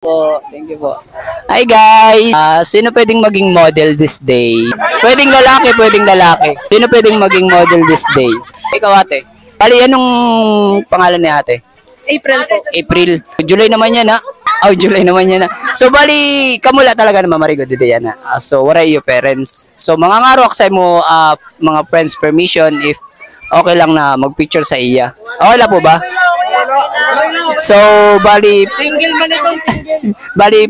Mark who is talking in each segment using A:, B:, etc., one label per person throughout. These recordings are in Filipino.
A: Po, thank you po. Hi guys! Sino pwedeng maging model this day? Pwedeng lalaki, pwedeng lalaki. Sino pwedeng maging model this day? Ikaw ate. Bali, anong pangalan ni ate?
B: April po.
A: April. July naman yan ha? Oh, July naman yan ha. So bali, kamula talaga naman marigo dito yan ha. So what are your parents? So mga ngarok sa mo mga friends permission if okay lang na magpicture sa iya. Okay lang po ba? So, bali...
B: Single man itong single.
A: Bali,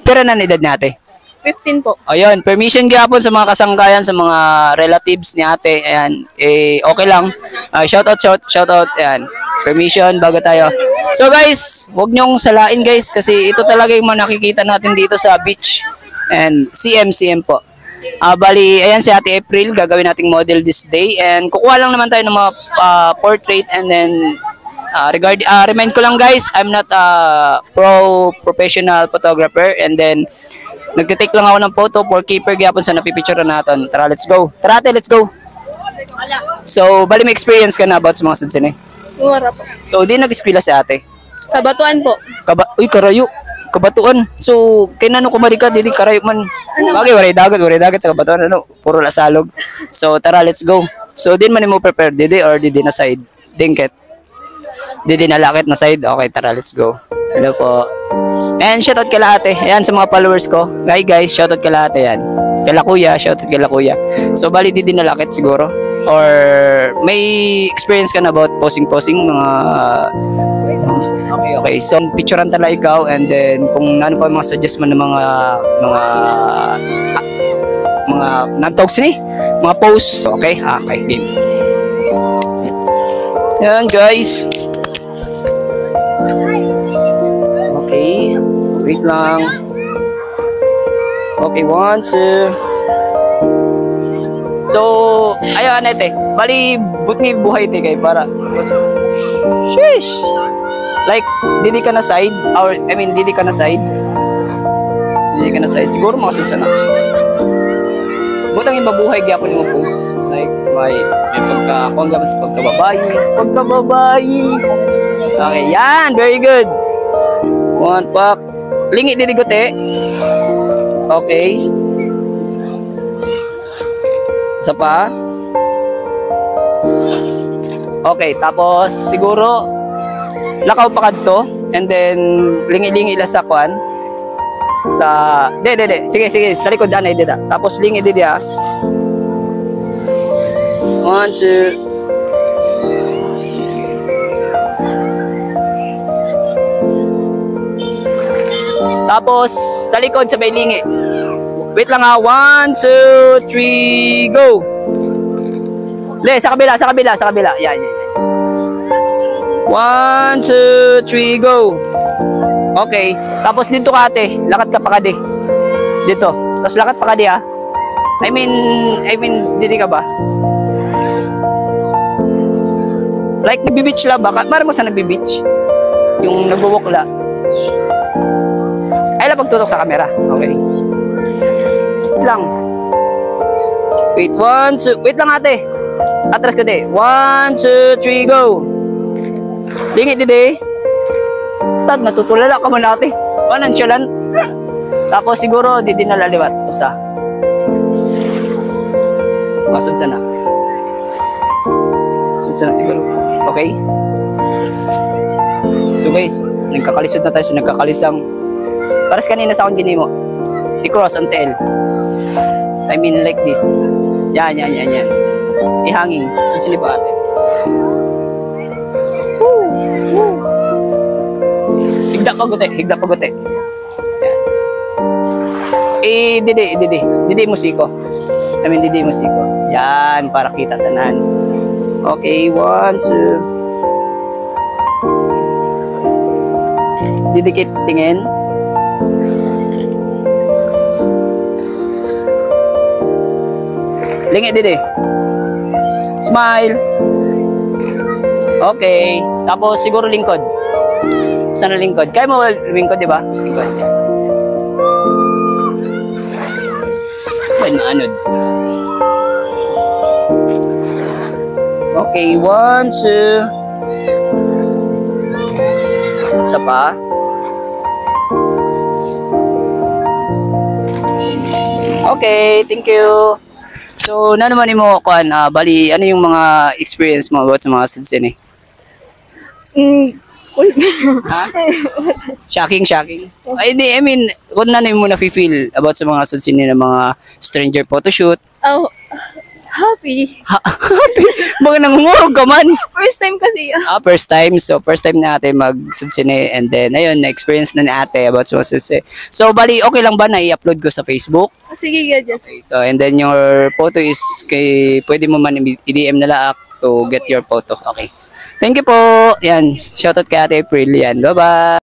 A: pera na edad ni ate?
B: 15 po.
A: Ayun, permission gyapon sa mga kasangkayan, sa mga relatives ni ate. Ayan, okay lang. Shout out. Ayan, permission bago tayo. So guys, huwag nyong salain guys kasi ito talaga yung mga nakikita natin dito sa beach. And CM po. Bali, ayan si Ate April, gagawin nating model this day. And kukuha lang naman tayo ng mga portrait and then remind ko lang guys, I'm not a professional photographer and then nagtitake lang ako ng photo for keeper gyapon sa napipicture natin. Tara, let's go. Tara ate, let's go. So, bali may experience ka na about sa mga sudsin eh?
B: Mura po.
A: So, di nag-eskwela si ate?
B: Kabatuan po.
A: Uy, karayo. Kabatuan. So, kay nano kumari ka, dili karayo man. Bagay, waray dagat sa kabatuan. Ano, puro lasalog. So, tara, let's go. So, din man mo prepare, didi or didi na side? Dingket. Didi na lakit na side. Okay, tara, let's go. Hello po. And shoutout kala ate. Ayan sa mga followers ko. Guys, shoutout kala ate yan. Kala kuya, shoutout kala kuya. So, bali didi na lakit siguro. Or may experience ka na about posing mga okay. So, picturean talaga ikaw and then kung ano pa mga suggest mo ng mga nantog sini, mga posts. Okay, game. Yan guys. Okay, wait lang. Okay, 1, 2. So, ayan ate. Bali, buti buhay ate kay para. Sheesh! Like, didi ka na side? Didi ka na side? Didi ka na side? Siguro makasud sana. Butang yung mabuhay gyapon yung post. Like, may pagka-kongga sa pagkababayi. Okay, yan! Very good! One pack. Lingi didi gote. Okay. Isa pa. Okay, tapos siguro lakaw pa kadto and then lingi-lingi ila sa kwan sa sige talikod dyan ay dida tapos lingi didi ah 1, 2 tapos talikod sa may lingi wait lang ha 1, 2, 3 go le sa kabila yan 1, 2, 3, go. Okay. Tapos dito ka ate. Lakad ka pa ka di. Dito. Tapos lakad pa ka di ha. I mean, dito ka ba? Like, nagbi-beach la ba? Marang mo sa nagbi-beach? Yung nagbo-walk la. Ay lang pagtutok sa camera. Okay. Wait lang. Wait, 1, 2. Wait lang ate. Atras ka di. 1, 2, 3, go. Dingit didi. Tad natutulala ka man ate. Wanan siyalan. Tapos siguro didi na laliwat usa. Masud sana. Sud sana siguro. Okay. So guys, nagkakalisod na tayo sa nagkakalisang. Paras kanina sa akong ginimo. I-cross ang tail. I mean like this. Yan. Ihanging. Susuli ba ate? Higda pa gute. Didi musiko. Didi musiko. Yan, para kita tanan. Okay, 1, 2. Didikit tingin. Lingi didi. Smile. Okay, tapos siguro lingkod. Sana lingkod. Kaya mo lingkod, di ba? Lingkod yan. Ay, naanod. Okay, 1, 2. Isa pa. Okay, thank you. So, na naman mo, kuan, bali, ano yung mga experience mo about sa mga sudsine?
B: Cool.
A: Ha? Shocking. Ay, hindi, I mean, kung na mo na-feel about sa mga sudsine ng mga stranger photoshoot,
B: Oh, happy.
A: Baka nangungurog ka man.
B: First time kasi.
A: First time. So, first time na ate mag-sudsine. And then, ayun, na-experience na ni ate about sa sudsine. So, bali, okay lang ba na i-upload ko sa Facebook?
B: Sige, gadgets.
A: Okay, so, and then your photo is pwede mo man i-DM na laak to get your photo. Okay. Thank you po. Yan. Shoutout kay ate April. Yan. Bye-bye.